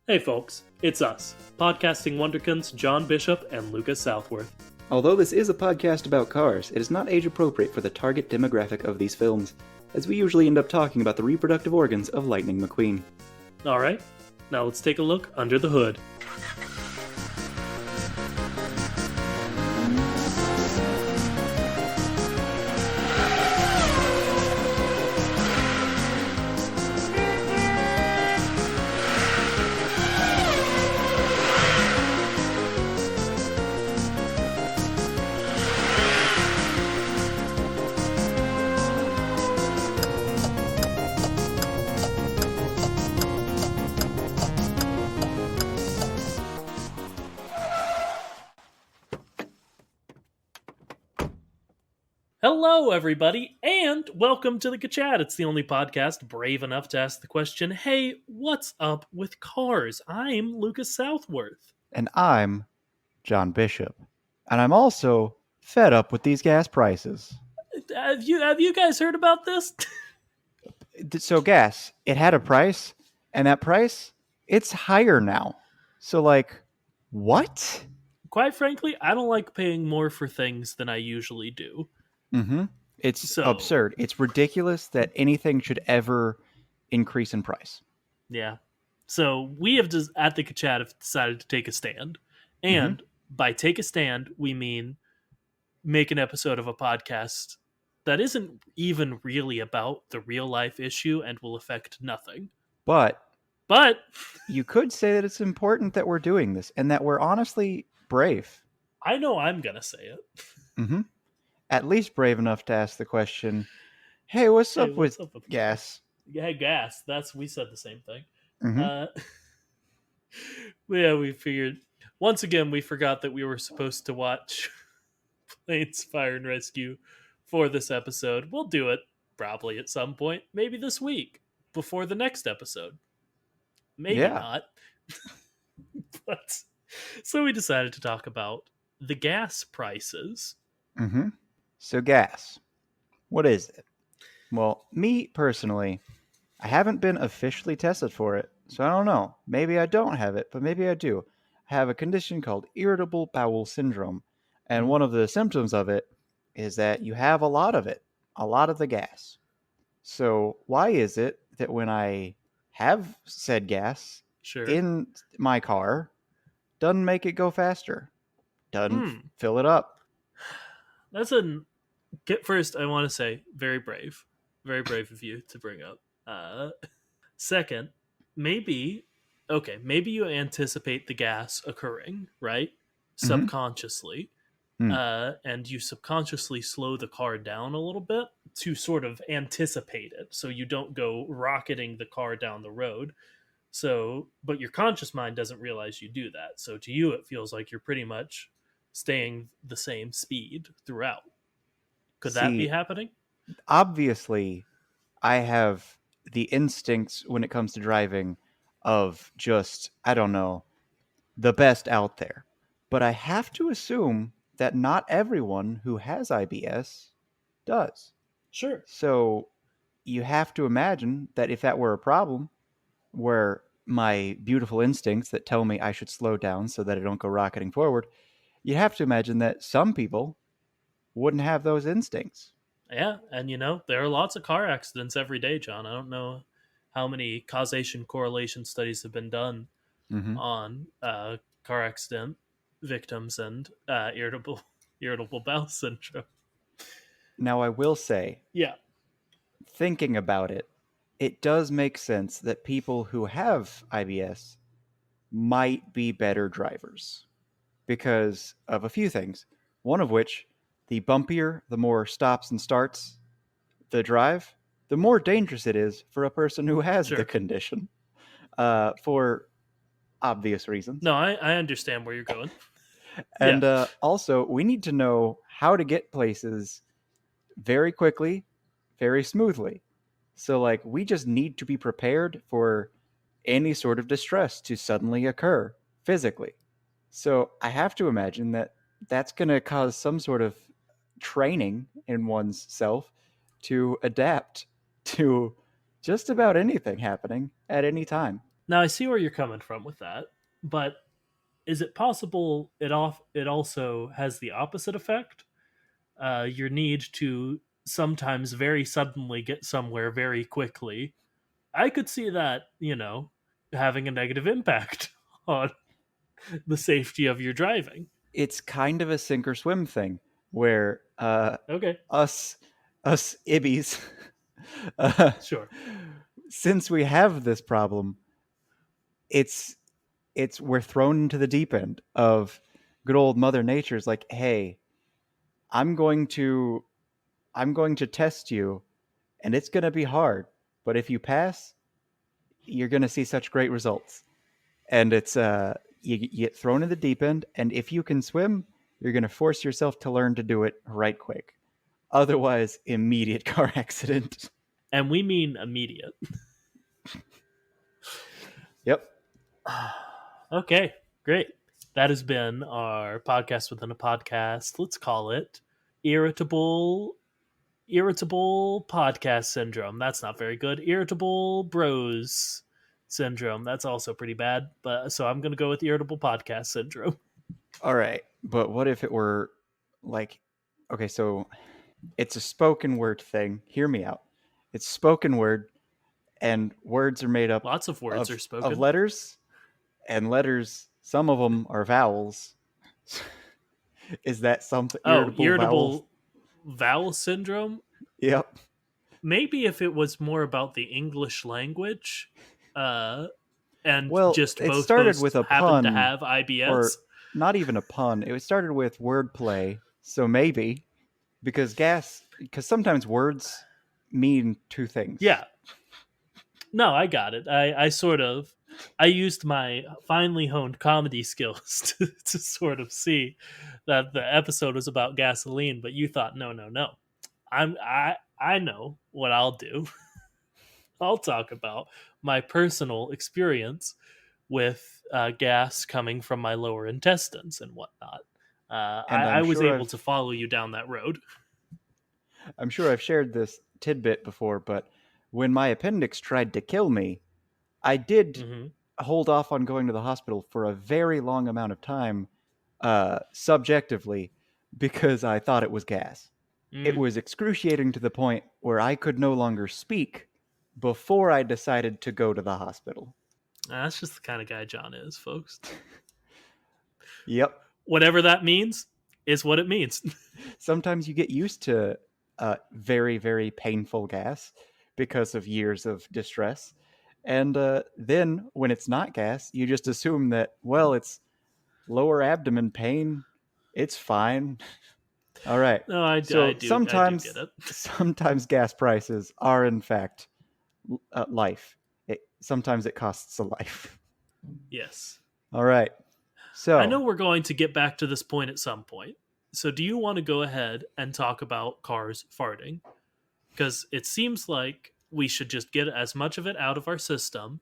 Hey folks, it's us, podcasting wonderkins John Bishop and Lucas Southworth. Although this is a podcast about cars, it is not age appropriate for the target demographic of these films, as we usually end up talking about the reproductive organs of Lightning McQueen. Alright, now let's take a look under the hood. Hello, everybody, and welcome to the Kachat. It's the only podcast brave enough to ask the question, hey, what's up with cars? I'm Lucas Southworth. And I'm John Bishop. And I'm also fed up with these gas prices. Have you guys heard about this? So gas, it had a price, and that price, it's higher now. So what? Quite frankly, I don't like paying more for things than I usually do. Mm-hmm. It's absurd. It's ridiculous that anything should ever increase in price. Yeah. So we have at the Kachat have decided to take a stand. And by take a stand, we mean make an episode of a podcast that isn't even really about the real life issue and will affect nothing. But you could say that it's important that we're doing this and that we're honestly brave. I know I'm going to say it. Mm-hmm. At least brave enough to ask the question, hey, what's up with gas? Yeah, gas. We said the same thing. Mm-hmm. Yeah, we figured. Once again, we forgot that we were supposed to watch Planes, Fire, and Rescue for this episode. We'll do it probably at some point, maybe this week, before the next episode. Maybe not. But so we decided to talk about the gas prices. Mm-hmm. So gas, what is it? Well, me personally, I haven't been officially tested for it, so I don't know. Maybe I don't have it, but maybe I do. I have a condition called irritable bowel syndrome, and one of the symptoms of it is that you have a lot of it, a lot of the gas. So why is it that when I have said gas in my car, doesn't make it go faster, doesn't fill it up? That's first, I want to say, very brave of you to bring up. Second, maybe you anticipate the gas occurring, right? Subconsciously. And you subconsciously slow the car down a little bit to sort of anticipate it, so you don't go rocketing the car down the road. So, but your conscious mind doesn't realize you do that. So to you, it feels like you're pretty much staying the same speed throughout. Could that be happening? Obviously, I have the instincts when it comes to driving of just, I don't know, the best out there. But I have to assume that not everyone who has IBS does. Sure. So you have to imagine that if that were a problem, where my beautiful instincts that tell me I should slow down so that I don't go rocketing forward, you have to imagine that some people wouldn't have those instincts. Yeah, and there are lots of car accidents every day, John. I don't know how many causation correlation studies have been done on car accident victims and irritable bowel syndrome. Now, I will say, thinking about it, it does make sense that people who have IBS might be better drivers because of a few things. One of which, the bumpier, the more stops and starts the drive, the more dangerous it is for a person who has the condition, for obvious reasons. No, I understand where you're going. And also, we need to know how to get places very quickly, very smoothly. So, we just need to be prepared for any sort of distress to suddenly occur physically. So I have to imagine that that's going to cause some sort of training in one's self to adapt to just about anything happening at any time. Now I see where you're coming from with that, but is it possible it also has the opposite effect? Your need to sometimes very suddenly get somewhere very quickly. I could see that, having a negative impact on the safety of your driving. It's kind of a sink or swim thing where Okay, us us ibbies, uh, sure. since we have this problem, it's we're thrown into the deep end of good old Mother Nature's like, hey, I'm going to I'm going to test you, and it's going to be hard, but if you pass, you're going to see such great results. And it's you get thrown in the deep end, and if you can swim, you're going to force yourself to learn to do it right quick. Otherwise, immediate car accident. And we mean immediate. Yep. Okay, great. That has been our podcast within a podcast. Let's call it irritable podcast syndrome. That's not very good. Irritable bros syndrome. That's also pretty bad. But so I'm going to go with irritable podcast syndrome. All right. But what if it were like, okay, so it's a spoken word thing. Hear me out. It's spoken word, and words are made up Lots of words are of spoken. letters, and letters. Some of them are vowels. Is that something Oh, irritable vowel? irritable vowel syndrome. Yep. Maybe if it was more about the English language, uh, and Well, just it both started with hosts a happen to pun, have or IBS. not even a pun. It started with wordplay, so maybe because sometimes words mean two things. Yeah, no, I got it. I used my finely honed comedy skills to sort of see that the episode was about gasoline, but you thought no, no, no. I know what I'll do. I'll talk about my personal experience with gas coming from my lower intestines and whatnot. And I was able to follow you down that road. I'm sure I've shared this tidbit before, but when my appendix tried to kill me, I did Hmm. hold off on going to the hospital for a very long amount of time, subjectively, because I thought it was gas. It Mm. was excruciating to the point where I could no longer speak before I decided to go to the hospital. That's just the kind of guy John is, folks. Yep. Whatever that means is what it means. Sometimes you get used to very, very painful gas because of years of distress. And then when it's not gas, you just assume that, well, it's lower abdomen pain. It's fine. All right. No, I So do get it. sometimes gas prices are in fact life. Sometimes it costs a life. Yes. All right. I So know we're going to get back to this point at some point. So do you want to go ahead and talk about cars farting? Because it seems like we should just get as much of it out of our system,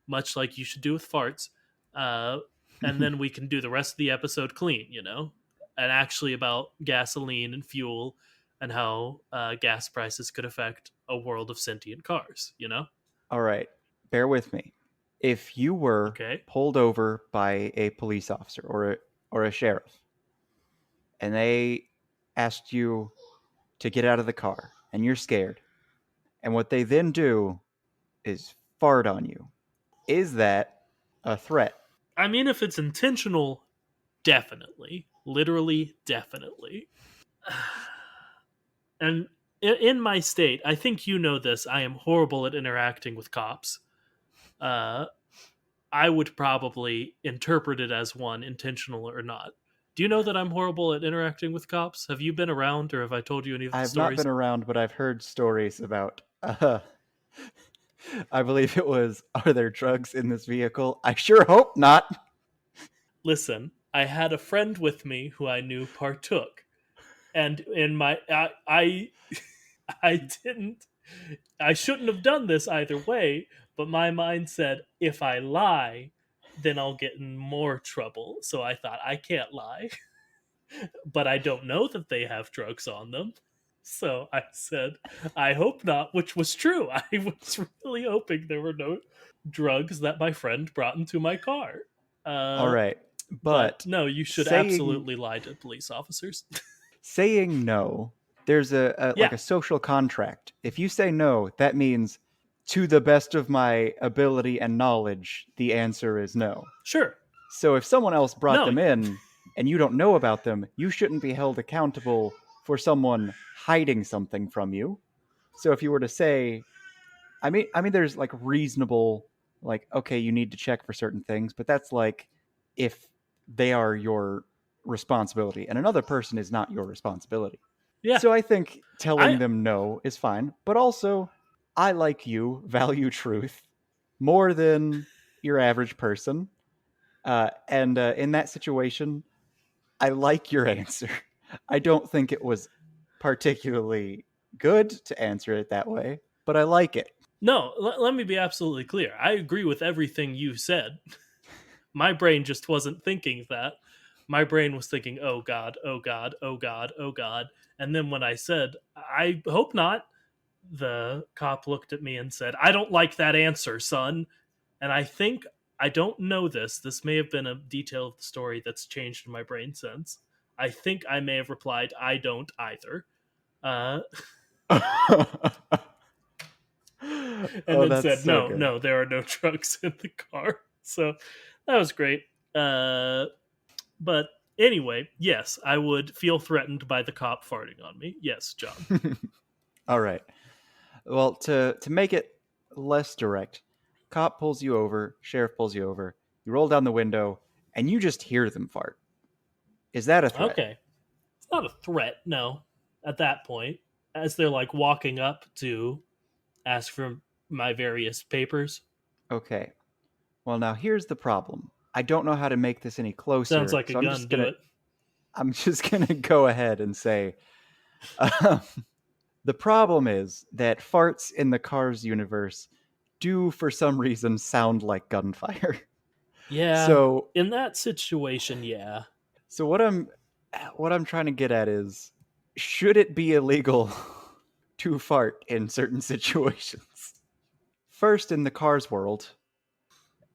much like you should do with farts, uh, and then we can do the rest of the episode clean, and actually about gasoline and fuel and how gas prices could affect a world of sentient cars, all right, bear with me. If you were Okay. pulled over by a police officer or a sheriff, and they asked you to get out of the car, and you're scared, and what they then do is fart on you, is that a threat? I mean, if it's intentional, definitely. Literally, definitely. And in my state, I think you know this, I am horrible at interacting with cops. Uh, I would probably interpret it as one, intentional or not. Do you know that I'm horrible at interacting with cops? Have you been around, or have I told you any of I the have not stories? been around, but I've heard stories about. I believe it was. Are there drugs in this vehicle? I sure hope not. Listen, I had a friend with me who I knew partook, and in my I didn't. I shouldn't have done this either way, but my mind said if I lie, then I'll get in more trouble. So I thought I can't lie, but I don't know that they have drugs on them. So I said, I hope not, which was true. I was really hoping there were no. drugs that my friend brought into my car. All Uh, right. but But no, you should saying absolutely lie to police officers. saying no, there's a like Yeah, a social contract. If you say no, that means to the best of my ability and knowledge, the answer is no. sure. So if someone else brought No, them in and you don't know about them, you shouldn't be held accountable for someone hiding something from you. So if you were to say, I mean, there's like reasonable, like, okay, you need to check for certain things, but that's like if they are your responsibility and another person is not your responsibility. yeah, So I think telling I them no is fine, but also I, like you, value truth more than your average person. And in that situation, I like your answer. I don't think it was particularly good to answer it that way, but I like it. no. Let me be absolutely clear. I agree with everything you said. My brain just wasn't thinking that. My brain was thinking, "Oh God, oh God, oh God, oh God," and then when I said, "I hope not," the cop looked at me and said, "I don't like that answer, son." And I think I don't know this. This may have been a detail of the story that's changed in my brain since. I think I may have replied, "I don't either," uh, and Oh, then that's said, so "No, good. no, there are no drugs in the car." So that was great. Uh, but anyway, yes, I would feel threatened by the cop farting on me. Yes, John. All right. Well, to make it less direct, cop pulls you over, sheriff pulls you over, you roll down the window, and you just hear them fart. Is that a threat? Okay, it's not a threat. No, at that point, as they're like walking up to ask for my various papers. Okay. Well, now here's the problem. I don't know how to make this any Sounds closer, like a so I'm gun. just Do gonna it. I'm just gonna go ahead and say um, the problem is that farts in the Cars universe do, for some reason, sound like gunfire. Yeah, So in that situation, yeah. So what I'm trying to get at is, should it be illegal to fart in certain situations? First in the Cars world,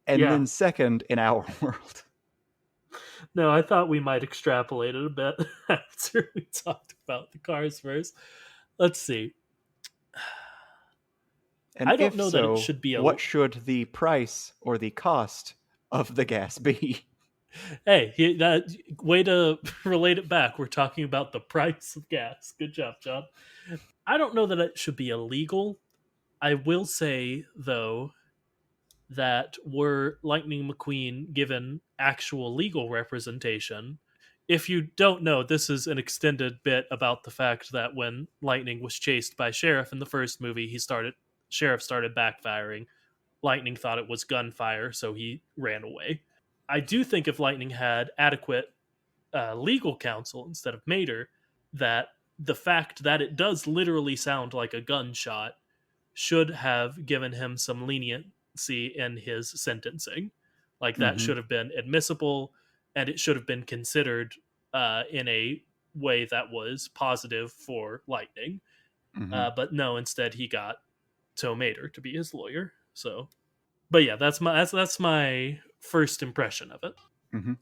and Yeah. then second in our world. No, I thought we might extrapolate it a bit after we talked about the cars first. Let's see. And I don't if know that it so, should be a. what should the price or the cost of the gas be? Hey, that way to relate it back. We're talking about the price of gas. Good job, John. I don't know that it should be illegal. I will say though that were Lightning McQueen given actual legal representation. If you don't know, this is an extended bit about the fact that when Lightning was chased by Sheriff in the first movie, Sheriff started backfiring. Lightning thought it was gunfire, so he ran away. I do think if Lightning had adequate legal counsel instead of Mater, that the fact that it does literally sound like a gunshot should have given him some leniency in his sentencing. Like that Mm-hmm. should have been admissible, and it should have been considered in a way that was positive for Lightning. Mm-hmm. But no, instead he got Tow Mater to be his lawyer. So, but yeah, that's my first impression of it. Mm-hmm.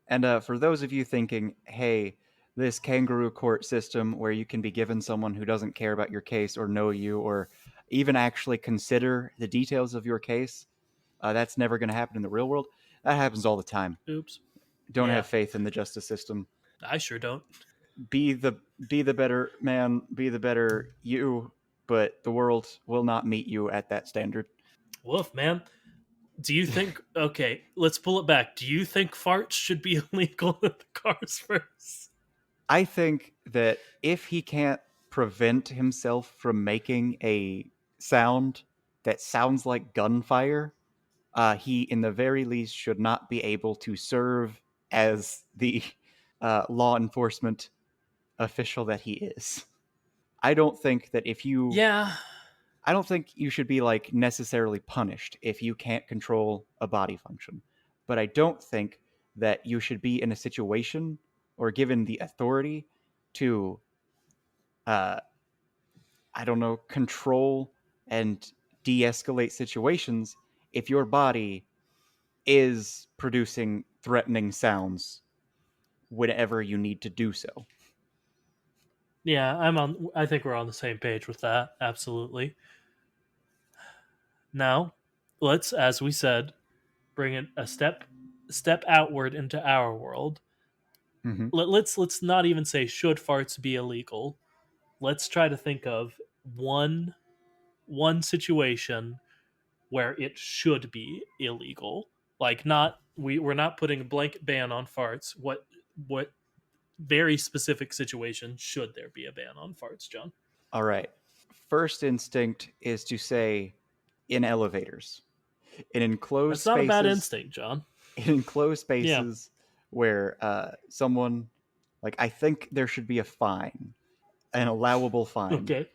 And for those of you thinking, hey, this kangaroo court system where you can be given someone who doesn't care about your case or know you or even actually consider the details of your case, that's never going to happen in the real world. That happens all the time. Oops. Don't Yeah, have faith in the justice system. I sure don't. Be the better man, be the better you, but the world will not meet you at that standard. Woof, man. Do you think? Okay, let's pull it back. Do you think farts should be illegal in the cars first? I think that if he can't prevent himself from making a sound that sounds like gunfire, he, in the very least, should not be able to serve as the law enforcement official that he is. I don't think that if you, Yeah, I don't think you should be like necessarily punished if you can't control a body function. But I don't think that you should be in a situation or given the authority to uh, I don't know, control and de escalate situations if your body is producing threatening sounds whenever you need to do so. Yeah, I'm on. I think we're on the same page with that. Absolutely. Now, let's, as we said, bring it a step outward into our world. Hmm. Let's not even say should farts be illegal. Let's try to think of one one situation where it should be illegal. Like not we're not putting a blanket ban on farts. What very specific situation should there be a ban on farts, John? All right. First instinct is to say in elevators, in enclosed That's not a bad spaces, instinct, John. in enclosed Yeah. spaces where someone, like, I think there should be a fine, an allowable fine. Okay.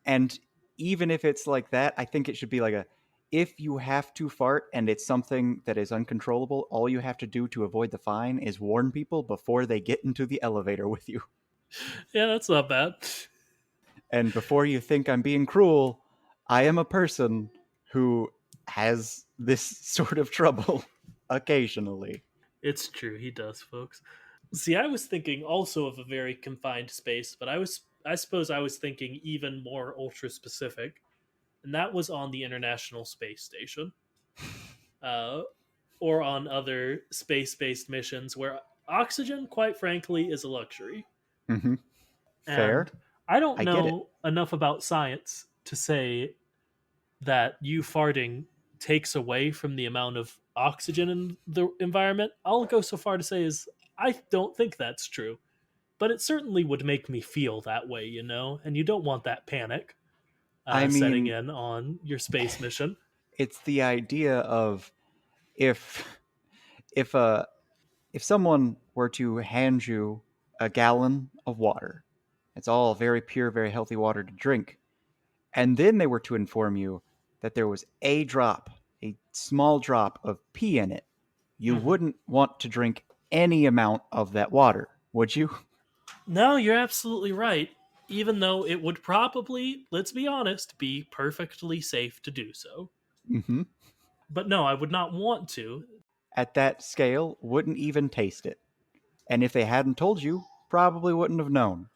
And even if it's like that, I think it should be like a, if you have to fart and it's something that is uncontrollable, all you have to do to avoid the fine is warn people before they get into the elevator with you. Yeah, that's not bad. And before you think I'm being cruel, I am a person who has this sort of trouble occasionally. It's true, he does, folks. See, I was thinking also of a very confined space, but I suppose I was thinking even more ultra specific, and that was on the International Space Station, uh, or on other space-based missions where oxygen, quite frankly, is a luxury. Hmm. Fair. And I don't I get it. know enough about science to say that you farting takes away from the amount of oxygen in the environment. I'll go so far to say is I don't think that's true, but it certainly would make me feel that way, you know. And you don't want that panic I setting mean, in on your space mission. it's the idea of, if if a if someone were to hand you a gallon of water, it's all very pure, very healthy water to drink, and then they were to inform you that there was a small drop of pee in it, you Hmm. wouldn't want to drink any amount of that water, would you? No, you're absolutely right. Even though it would probably, let's be honest, be perfectly safe to do so. Hmm. But no, I would not want to. At that scale, wouldn't even taste it. And if they hadn't told you, probably wouldn't have known.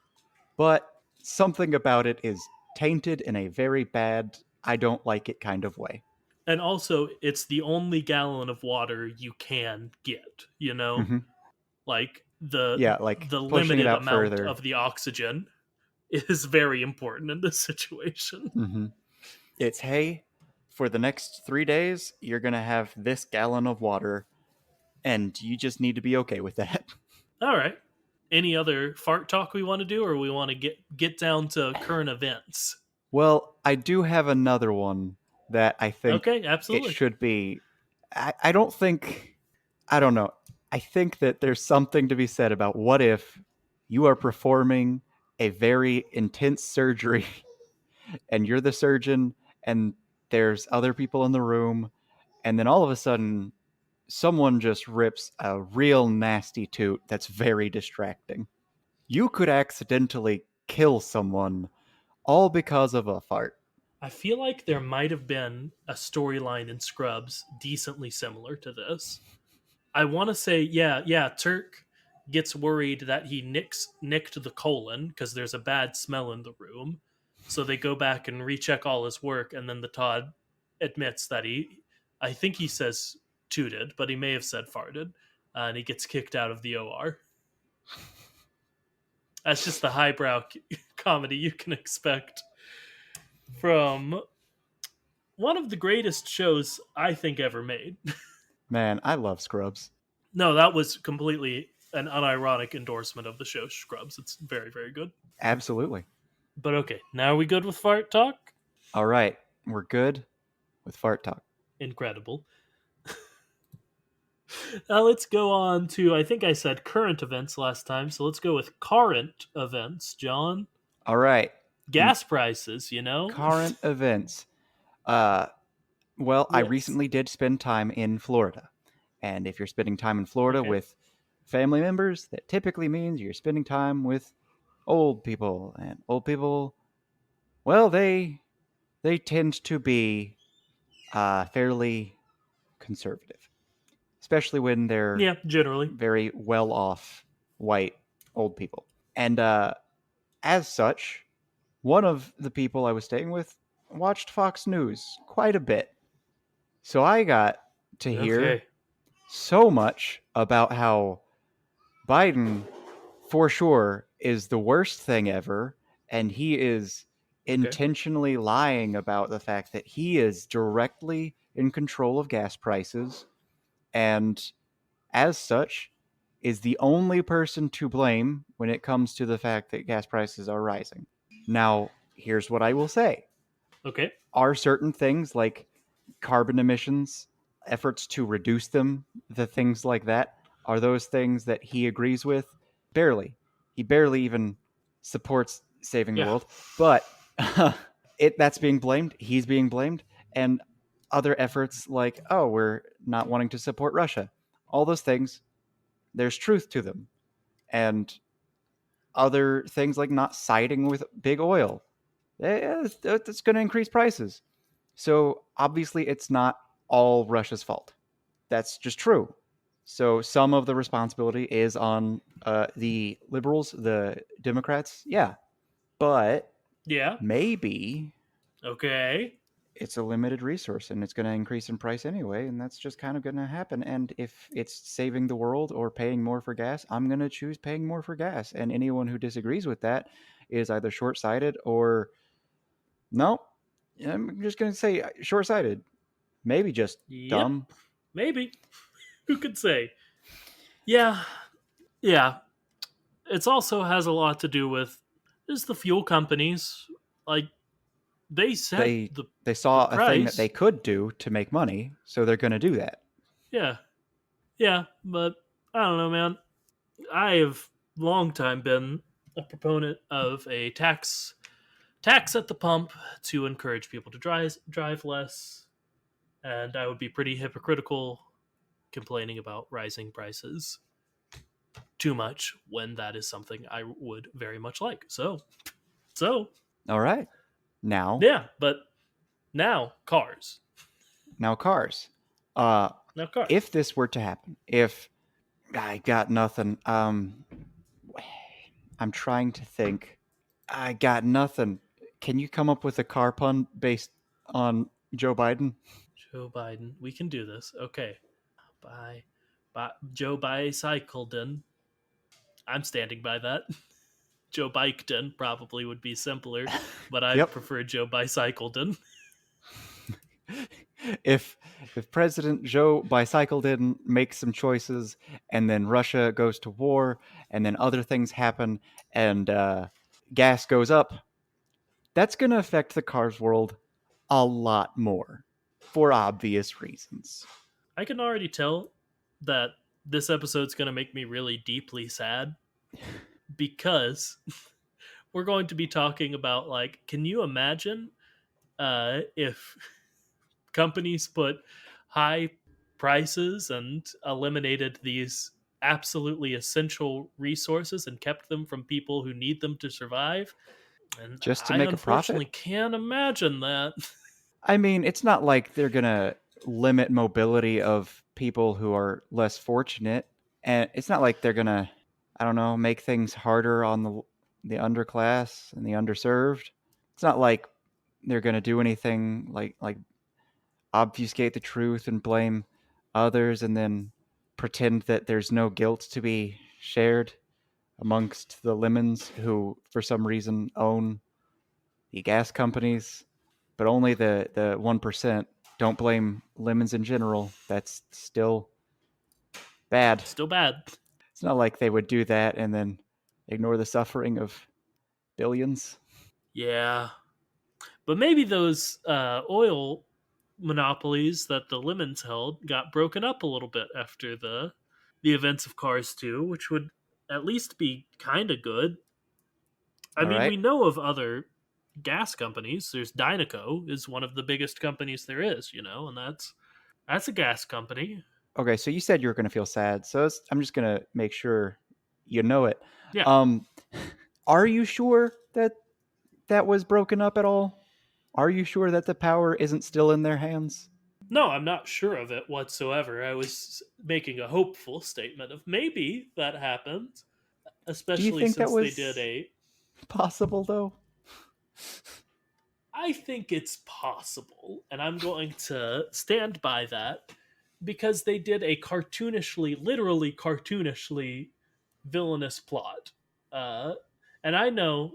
But something about it is tainted in a very bad, I don't like it kind of way. And also, it's the only gallon of water you can get, you know? Hmm. Like Yeah, like the pushing it limited out amount further. of the oxygen is very important in this situation. Hmm. It's, hey, for the next 3 days, you're going to have this gallon of water, and you just need to be okay with that. All right. Any other fart talk we want to do, or we want to get down to current events? Well, I do have another one that I think Okay, it absolutely. should be. I don't think. I don't know. I think that there's something to be said about what if you are performing a very intense surgery and you're the surgeon and there's other people in the room, and then all of a sudden someone just rips a real nasty toot that's very distracting. You could accidentally kill someone all because of a fart. I feel like there might have been a storyline in Scrubs decently similar to this. I want to say, yeah, Turk gets worried that he nicked the colon because there's a bad smell in the room. So they go back and recheck all his work, and then the Todd admits that I think he says tooted, but he may have said farted, and he gets kicked out of the OR. That's just the highbrow comedy you can expect from one of the greatest shows I think ever made. Man, I love Scrubs. No, that was completely an unironic endorsement of the show Scrubs. It's very, very good. Absolutely. But okay, now are we good with fart talk? All right, we're good with fart talk. Incredible. Now let's go on to, I think I said current events last time, so let's go with current events, John. All right, in Gas prices, you know? current events. Uh, well, I Yes. recently did spend time in Florida. And if you're spending time in Florida Okay. with family members, that typically means you're spending time with old people. And old people, well, they tend to be fairly conservative, especially when they're Yeah, generally. very well off white old people. And as such, one of the people I was staying with watched Fox News quite a bit. So I got to hear Okay. so much about how Biden, for sure, is the worst thing ever, and he is Okay. intentionally lying about the fact that he is directly in control of gas prices, and as such, is the only person to blame when it comes to the fact that gas prices are rising. Now, here's what I will say. Okay. Are certain things like carbon emissions, efforts to reduce them, the things like that, are those things that he agrees with? Barely. He barely even supports saving the Yeah. world, but that's being blamed. He's being blamed, and other efforts like, oh, we're not wanting to support Russia. All those things, there's truth to them, and other things like not siding with big oil. That's going to increase prices. So obviously, it's not all Russia's fault. That's just true. So some of the responsibility is on the liberals, the Democrats. Yeah, but Yeah. maybe Okay. it's a limited resource and it's going to increase in price anyway, and that's just kind of going to happen. And if it's saving the world or paying more for gas, I'm going to choose paying more for gas. And anyone who disagrees with that is either short-sighted or no. I'm just going to say short-sighted. Maybe just Yep. dumb. Maybe. Who could say? Yeah. Yeah. It's also has a lot to do with is the fuel companies like they set they the they saw a thing that they price. could do to make money, so they're going to do that. Yeah. Yeah, but I don't know, man. I have long time been a proponent of a tax at the pump to encourage people to drive less, and I would be pretty hypocritical complaining about rising prices too much when that is something I would very much like. So All right. Now, yeah, but now cars. now cars. Uh Now cars. if this were to happen, if I got nothing, I'm trying to think. I got nothing. Can you come up with a car pun based on Joe Biden? Joe Biden, we can do this. Okay. Bye. Bye. Joe Bicycleden. I'm standing by that. Joe Biketon probably would be simpler, but I Yep. prefer Joe Bicycleden. if if President Joe Bicycle didn't make some choices, and then Russia goes to war, and then other things happen, and gas goes up, that's going to affect the cars world a lot more for obvious reasons. I can already tell that this episode's going to make me really deeply sad because we're going to be talking about like, can you imagine if companies put high prices and eliminated these absolutely essential resources and kept them from people who need them to survive? And Just to I make a profit? unfortunately can't imagine that. I mean, it's not like they're going to limit mobility of people who are less fortunate, and it's not like they're going to, I don't know, make things harder on the underclass and the underserved. It's not like they're going to do anything like obfuscate the truth and blame others and then pretend that there's no guilt to be shared amongst the lemons who for some reason own the gas companies, but only the 1%. Don't blame lemons in general. That's still bad. Still bad. It's not like they would do that and then ignore the suffering of billions. Yeah. But maybe those oil monopolies that the lemons held got broken up a little bit after the events of Cars 2, which would at least be kind of good. I All mean, right. we know of other gas companies. There's Dynaco is one of the biggest companies there is, and that's a gas company. Okay, so you said you were going to feel sad, so I'm just going to make sure you know it. Yeah. Um, are you sure that that was broken up at all? Are you sure that the power isn't still in their hands? No, I'm not sure of it whatsoever. I was making a hopeful statement of maybe that happened, Do you especially think that since they did was a. possible though? I think it's possible, and I'm going to stand by that because they did a cartoonishly, literally cartoonishly villainous plot. Uh, and I know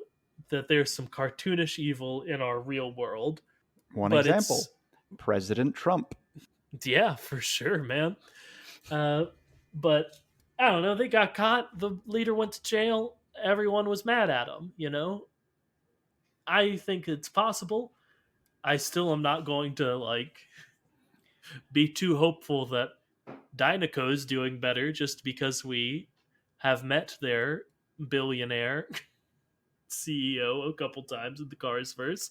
that there's some cartoonish evil in our real world, One but it's, example, President Trump. yeah, for sure, man. Uh, but I don't know. They got caught. The leader went to jail. Everyone was mad at him. I think it's possible. I still am not going to be too hopeful that Dynaco's doing better just because we have met their billionaire CEO a couple times in the Carsverse.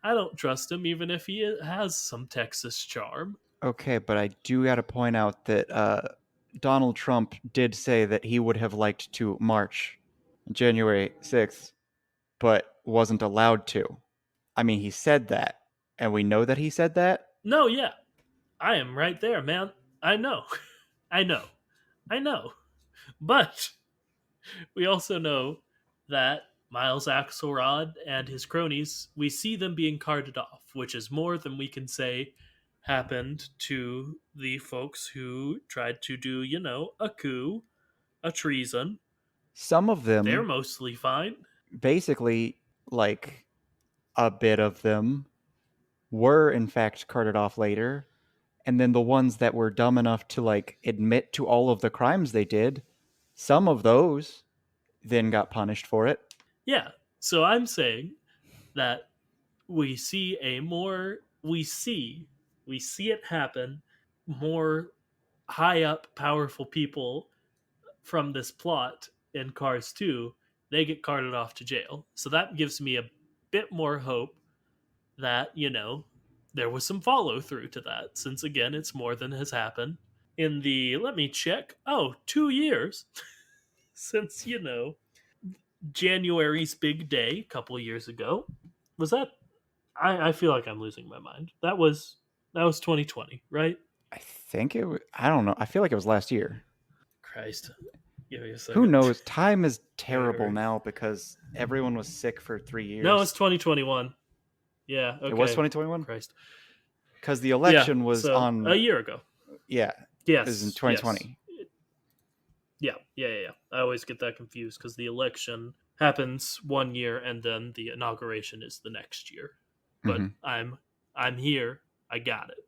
I don't trust him, even if he has some Texas charm. Okay, but I do got to point out that Donald Trump did say that he would have liked to march January 6th, but wasn't allowed to. I mean, he said that, and we know that he said that. No, yeah, I am right there, man. I know. I know. I know. But we also know that Miles Axelrod and his cronies, we see them being carted off, which is more than we can say happened to the folks who tried to do, a coup, a treason. Some of They're them, mostly fine. basically, like a bit of them, were in fact carted off later. And then the ones that were dumb enough to like admit to all of the crimes they did, some of those then got punished for it. Yeah. So I'm saying that we see it happen. More high up powerful people from this plot in Cars 2, they get carted off to jail. So that gives me a bit more hope that, there was some follow through to that, since again, it's more than has happened. In the, let me check, 2 years since, January's big day a couple years ago. Was that? I feel like I'm losing my mind. That was 2020, right? I think it was, I don't know. I feel like it was last year. Christ, give me a Who second. knows? Time is terrible January. now because everyone was sick for 3 No, it's years. 2021. Yeah. It was Okay. 2021 Christ. because the Yeah. election was So a on, year ago. yeah, it was in Yes. Yes. 2020. Yeah. Yeah. Yeah. Yeah. I always get that confused because the election happens one year and then the inauguration is the next year. But Hmm. I'm here. I got it.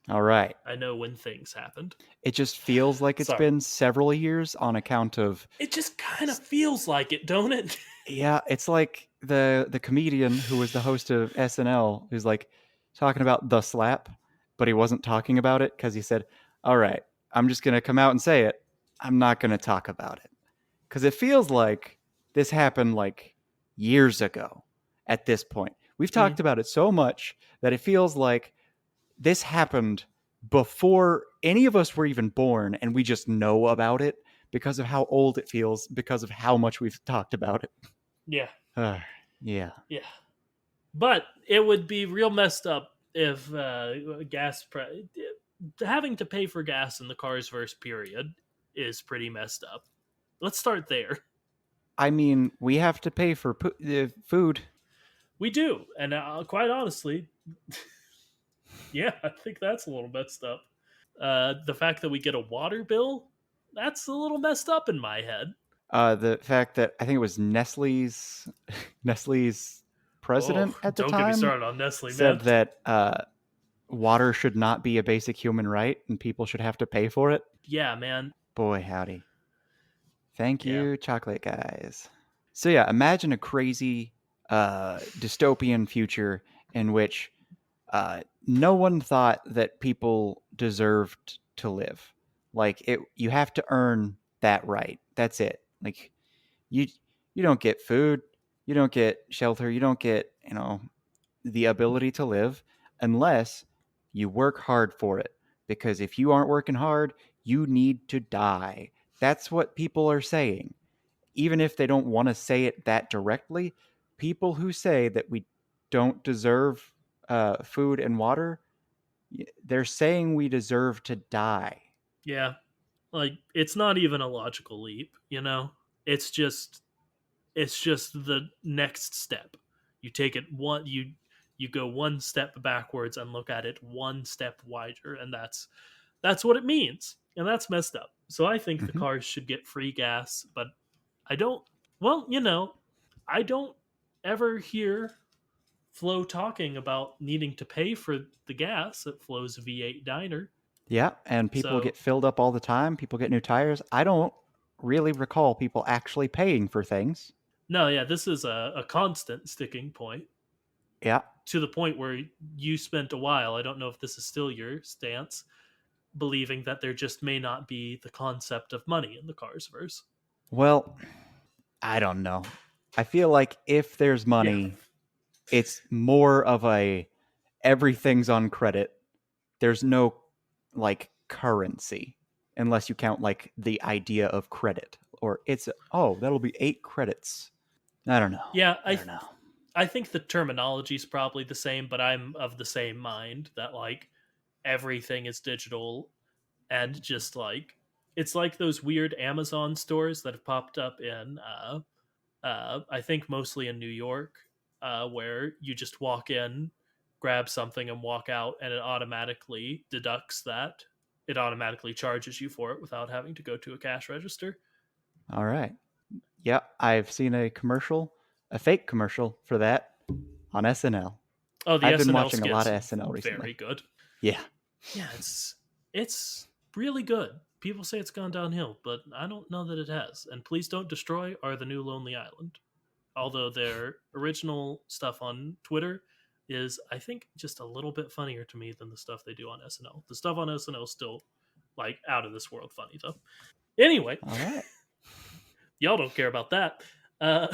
All right. I know when things happened. It just feels like it's Sorry. been several years on account of, It just kind of feels like it, don't it? yeah, it's like the comedian who was the host of SNL who's like talking about the slap, but he wasn't talking about it because he said, "All right, I'm just gonna come out and say it. I'm not gonna talk about it because it feels like this happened like years ago. At this point, we've talked Mm, about it so much that it feels like this happened before any of us were even born, and we just know about it because of how old it feels, because of how much we've talked about it." yeah. Yeah. Yeah. But it would be real messed up if having to pay for gas in the Carsverse period is pretty messed up. Let's start there. I mean, we have to pay for food. We do, and quite honestly, yeah, I think that's a little messed up. The fact that we get a water bill, that's a little messed up in my head. The fact that I think it was Nestle's Oh, president at the don't get me time started on Nestle, man. said that water should not be a basic human right and people should have to pay for it. Yeah, man. Boy, howdy. Thank Yeah. you, chocolate guys. So yeah, imagine a crazy dystopian future in which no one thought that people deserved to live. Like it, you have to earn that right. That's it. Like you, you don't get food, you don't get shelter, you don't get the ability to live unless you work hard for it. Because if you aren't working hard, you need to die. That's what people are saying. Even if they don't want to say it that directly, people who say that we don't deserve food and water, They're saying we deserve to die. Yeah, like it's not even a logical leap, you know? It's just it's just the next step. You take it one you go one step backwards and look at it one step wider, and that's what it means. And that's messed up. So I think the Hmm. cars should get free gas, but I don't well, I don't ever hear Flo talking about needing to pay for the gas at Flo's V8 diner. Yeah, and people So get filled up all the time. People get new tires. I don't really recall people actually paying for things. no, yeah, this is a constant sticking point Yeah. to the point where you spent a while. I don't know if this is still your stance, believing that there just may not be the concept of money in the Carsverse. Well, I don't know. I feel like if there's Yeah, money, it's more of a everything's on credit. There's no like currency unless you count like the idea of credit or it's oh, that'll be 8 credits. I don't know. yeah. I don't know. I think the terminology is probably the same, but I'm of the same mind that like everything is digital and just like it's like those weird Amazon stores that have popped up in I think mostly in New York, where you just walk in, grab something, and walk out, and it automatically deducts that. It automatically charges you for it without having to go to a cash register. All right. Yeah, I've seen a commercial, a fake commercial for that on SNL. Oh, the I've been SNL watching a lot skits of SNL very recently. good. Yeah. Yeah, it's really good. People say it's gone downhill, but I don't know that it has. And Please Don't Destroy are the new Lonely Island. Although their original stuff on Twitter is, I think, just a little bit funnier to me than the stuff they do on SNL. The stuff on SNL is still like out of this world funny though. Anyway, All right. y'all don't care about that. Uh,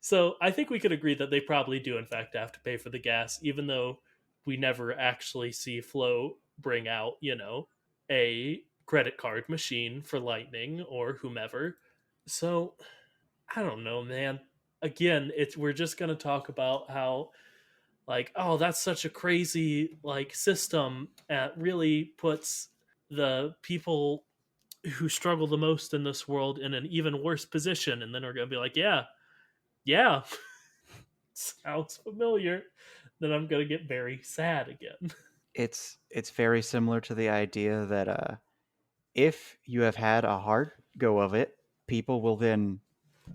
so I think we could agree that they probably do, in fact, have to pay for the gas, even though we never actually see Flo bring out, a credit card machine for Lightning or whomever. So I don't know, man. Again, it's we're just gonna talk about how like, oh, that's such a crazy like system that really puts the people who struggle the most in this world in an even worse position, and then we're gonna be like, yeah, yeah, sounds familiar. Then I'm gonna get very sad again. It's very similar to the idea that if you have had a hard go of it, people will then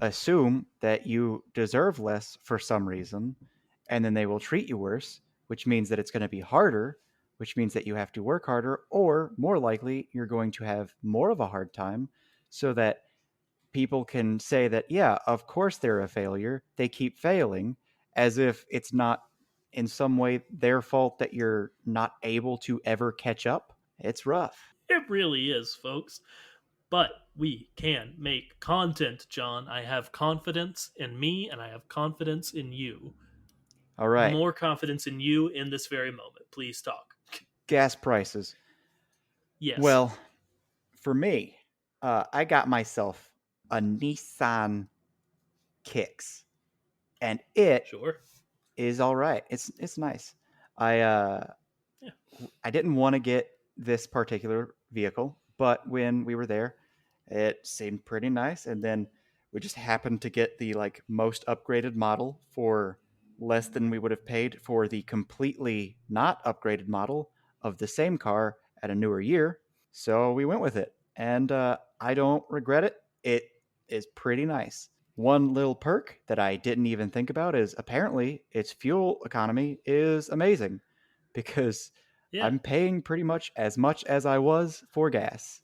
assume that you deserve less for some reason, and then they will treat you worse, which means that it's going to be harder, which means that you have to work harder, or more likely, you're going to have more of a hard time, so that people can say that, yeah, of course they're a failure. They keep failing as if it's not in some way their fault that you're not able to ever catch up. It's rough. It really is, folks. But we can make content, John. I have confidence in me and I have confidence in you. All right. More confidence in you in this very moment. Please talk. Gas prices. Yes. Well, for me, I got myself a Nissan Kicks, and it Sure. is all right. It's nice. I Yeah. I didn't want to get this particular vehicle, but when we were there, it seemed pretty nice. And then we just happened to get the like most upgraded model for less than we would have paid for the completely not upgraded model of the same car at a newer year. So we went with it, and I don't regret it. It is pretty nice. One little perk that I didn't even think about is apparently its fuel economy is amazing because Yeah. I'm paying pretty much as I was for gas,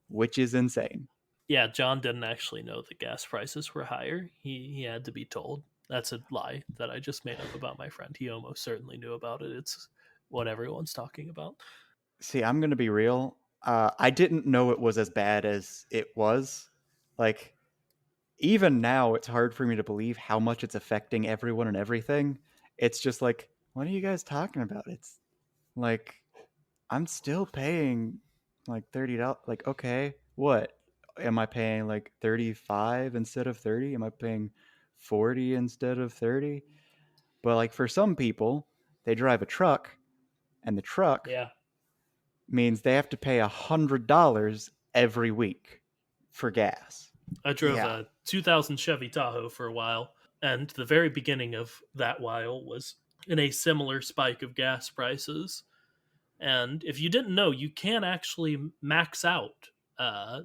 which is insane. Yeah, John didn't actually know the gas prices were higher. He had to be told. That's a lie that I just made up about my friend. He almost certainly knew about it. It's what everyone's talking about. See, I'm going to be real. I didn't know it was as bad as it was. Like, even now, it's hard for me to believe how much it's affecting everyone and everything. It's just like, what are you guys talking about? It's like, I'm still paying like $30. Like, okay, what? Am I paying like 35 instead of 30? Am I paying 40 instead of 30? But like for some people, they drive a truck And the truck Yeah. means they have to pay $100 every week for gas. I drove Yeah. a 2000 Chevy Tahoe for a while, and the very beginning of that while was in a similar spike of gas prices. And if you didn't know, you can actually max out.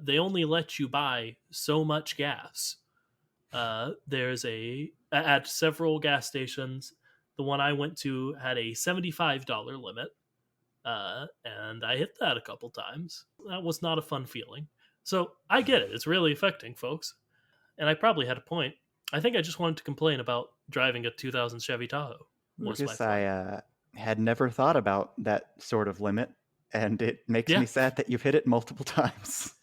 They only let you buy so much gas. There's at several gas stations. The one I went to had a $75 limit, and I hit that a couple times. That was not a fun feeling. So I get it; it's really affecting folks, and I probably had a point. I think I just wanted to complain about driving a 2000 Chevy Tahoe was my Lucas, point. I had never thought about that sort of limit, and it makes Yeah, me sad that you've hit it multiple times.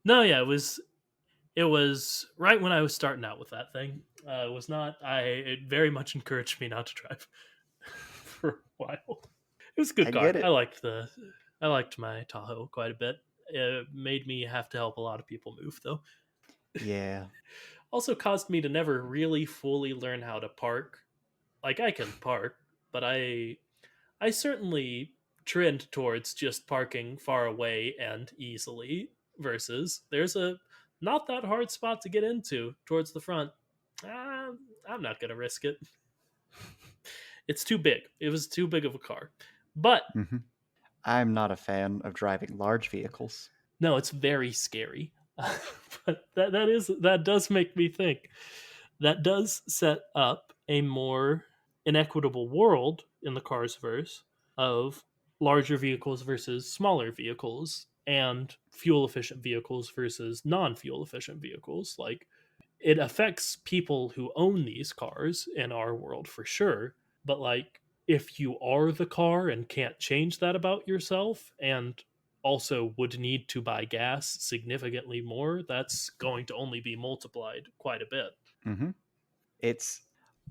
no, yeah, it was right when I was starting out with that thing. It was not. It very much encouraged me not to drive for a while. It was a good I get car. it. I liked my Tahoe quite a bit. It made me have to help a lot of people move though. Yeah. Also caused me to never really fully learn how to park. Like I can park, but I certainly trend towards just parking far away and easily versus there's a not that hard spot to get into towards the front. Uh, I'm not gonna risk it. It's too big. It was too big of a car. But hmm I'm not a fan of driving large vehicles. no, it's very scary. But that does make me think. That does set up a more inequitable world in the Carsverse of larger vehicles versus smaller vehicles and fuel efficient vehicles versus non fuel efficient vehicles. Like it affects people who own these cars in our world for sure, but like if you are the car and can't change that about yourself and also would need to buy gas significantly more, that's going to only be multiplied quite a bit. hmm It's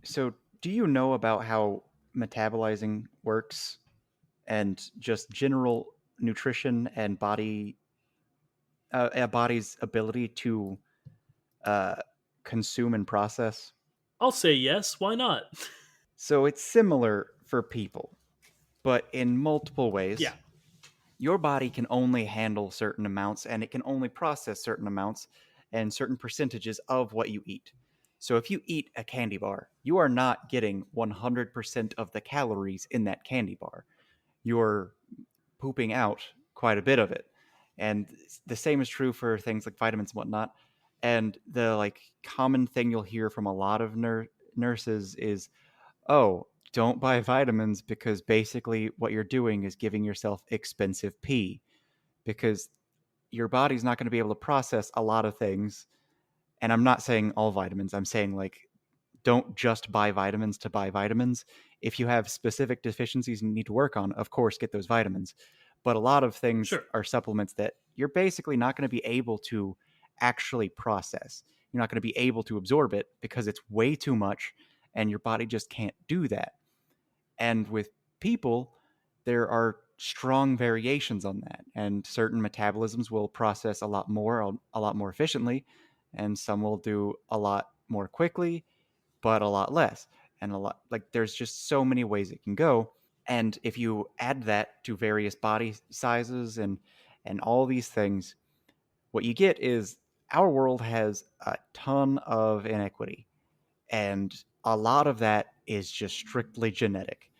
so. Do you know about how metabolizing works and just general nutrition and a body's ability to uh, consume and process? I'll say yes, why not? So it's similar for people, but in multiple Yeah, ways. Your body can only handle certain amounts and it can only process certain amounts and certain percentages of what you eat. So if you eat a candy bar, you are not getting 100% of the calories in that candy bar. You're pooping out quite a bit of it. And the same is true for things like vitamins and whatnot. And the like common thing you'll hear from a lot of nurses is, "Oh, don't buy vitamins because basically what you're doing is giving yourself expensive pee because your body's not going to be able to process a lot of things." And I'm not saying all vitamins. I'm saying like don't just buy vitamins to buy vitamins. If you have specific deficiencies you need to work on, of course, get those vitamins. But a lot of things sure. are supplements that you're basically not going to be able to actually process. You're not going to be able to absorb it because it's way too much and your body just can't do that. And with people, there are strong variations on that. And certain metabolisms will process a lot more efficiently, and some will do a lot more quickly, but a lot less. And a lot like there's just so many ways it can go. And if you add that to various body sizes and all these things, what you get is our world has a ton of inequity. And a lot of that is just strictly genetic.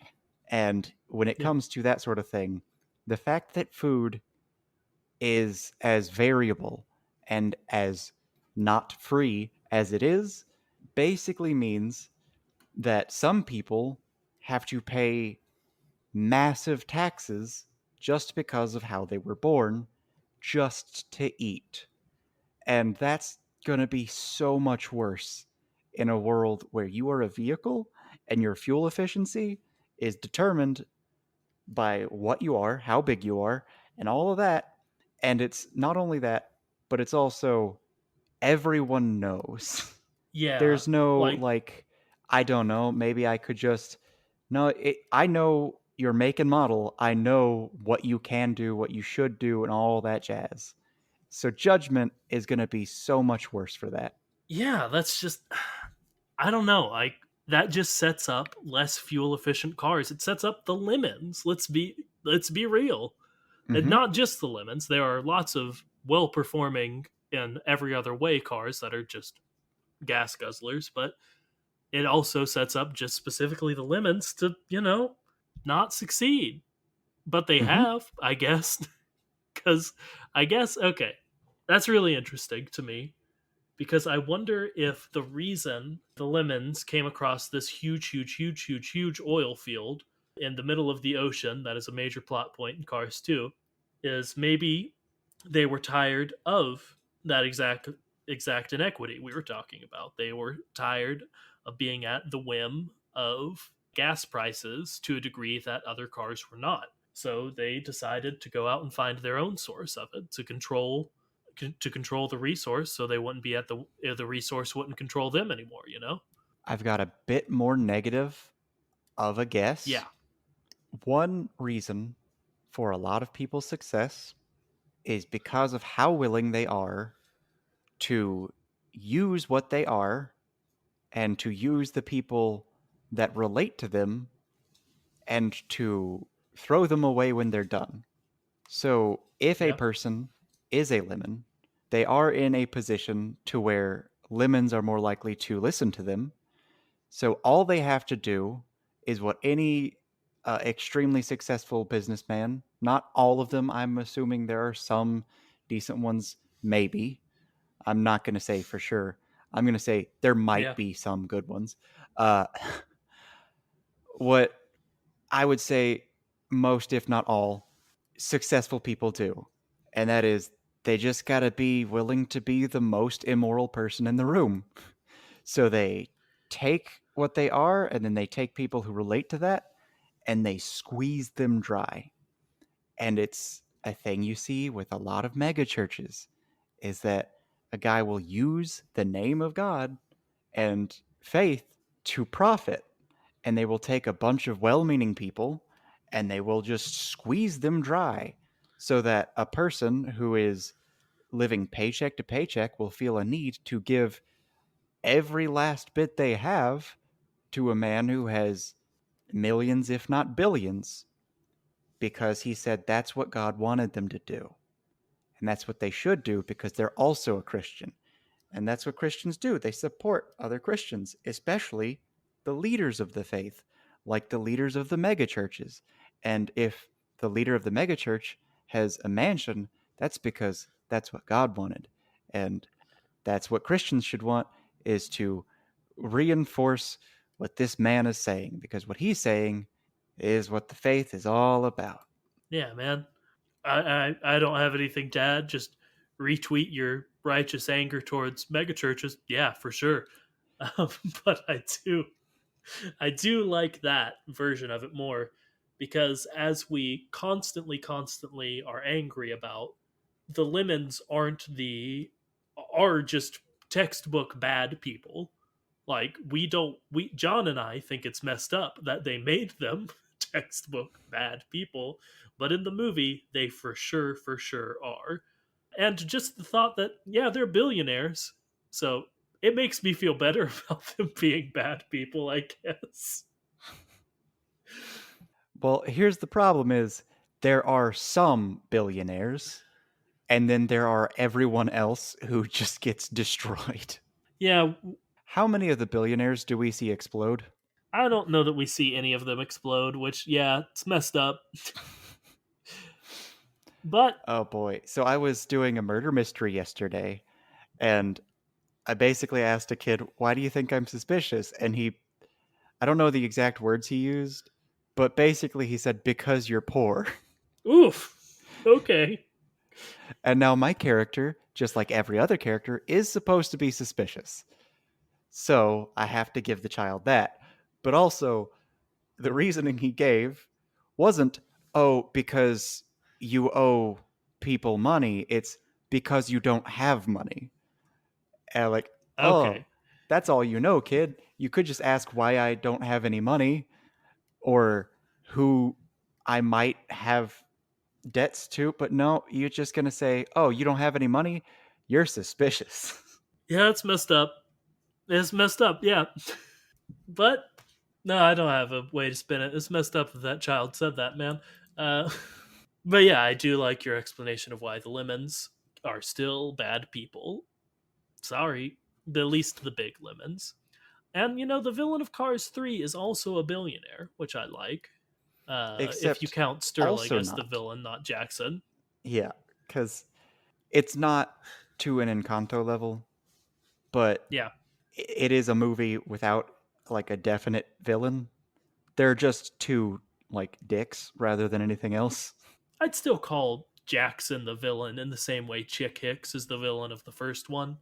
And when it Yeah. comes to that sort of thing, the fact that food is as variable and as not free as it is basically means that some people have to pay massive taxes just because of how they were born, just to eat. And that's going to be so much worse in a world where you are a vehicle and your fuel efficiency is determined by what you are, how big you are, and all of that. And it's not only that, but it's also everyone knows. Yeah. There's no Like like, I don't know, maybe I could just no, I know your make and model. I know what you can do, what you should do, and all that jazz. So judgment is going to be so much worse for that. yeah, that's just I don't know. Like that just sets up less fuel efficient cars. It sets up the lemons. Let's be real. And Mm-hmm. not just the lemons. There are lots of well performing in every other way cars that are just gas guzzlers, but it also sets up just specifically the lemons to, not succeed. But they Mm-hmm. have, I guess, because I guess, okay, that's really interesting to me because I wonder if the reason the lemons came across this huge, huge, huge, huge, huge oil field in the middle of the ocean, that is a major plot point in Cars 2, is maybe they were tired of that exact inequity we were talking about. They were tired of being at the whim of gas prices to a degree that other cars were not. So they decided to go out and find their own source of it to control the resource, so they wouldn't be at the resource wouldn't control them anymore. I've got a bit more negative of a Yeah, guess. One reason for a lot of people's success is because of how willing they are to use what they are and to use the people that relate to them and to throw them away when they're done. So, if a yeah, person is a lemon, they are in a position to where lemons are more likely to listen to them. So, all they have to do is what any extremely successful businessman, not all of them, I'm assuming there are some decent ones, maybe. I'm not going to say for sure. I'm going to say there might yeah, be some good ones. Uh, what I would say most, if not all, successful people do. And that is they just got to be willing to be the most immoral person in the room. So they take what they are and then they take people who relate to that and they squeeze them dry. And it's a thing you see with a lot of mega churches is that a guy will use the name of God and faith to profit, and they will take a bunch of well-meaning people and they will just squeeze them dry so that a person who is living paycheck to paycheck will feel a need to give every last bit they have to a man who has millions if not billions because he said that's what God wanted them to do. And that's what they should do because they're also a Christian. And that's what Christians do. They support other Christians, especially the leaders of the faith, like the leaders of the megachurches. And if the leader of the megachurch has a mansion, that's because that's what God wanted. And that's what Christians should want is to reinforce what this man is saying because what he's saying is what the faith is all about. yeah, man. I don't have anything to add. Just retweet your righteous anger towards megachurches. Yeah, for sure. Um, but I do like that version of it more because as we constantly are angry about, the lemons are just textbook bad people. Like we John and I think it's messed up that they made them textbook bad people, but in the movie they for sure are. And just the thought that, yeah, they're billionaires, so it makes me feel better about them being bad people, I guess. Well, here's the problem is there are some billionaires and then there are everyone else who just gets destroyed. Yeah, How many of the billionaires do we see explode? I don't know that we see any of them explode, which, yeah, it's messed up. But Oh boy. So I was doing a murder mystery yesterday and I basically asked a kid, "Why do you think I'm suspicious?" And I don't know the exact words he used, but basically he said because you're poor. oof, okay, And now my character, just like every other character, is supposed to be suspicious. So I have to give the child that. But also, the reasoning he gave wasn't, oh, because you owe people money. It's because you don't have money. And like, oh, okay. that's all you know, kid. You could just ask why I don't have any money or who I might have debts to. But no, you're just going to say, oh, you don't have any money? You're suspicious. Yeah, it's messed up. It's messed up, yeah. But no, I don't have a way to spin it. It's messed up that that child said that, man. Uh, but yeah, I do like your explanation of why the lemons are still bad people. Sorry, at least the big lemons. And you know, the villain of Cars 3 is also a billionaire, which I like. If you Except count Sterling also as the not. villain, not Jackson. Yeah, because it's not to an Encanto level, but Yeah, it is a movie without like a definite villain. They're just two like dicks rather than anything else. I'd still call Jackson the villain in the same way Chick Hicks is the villain of the first one.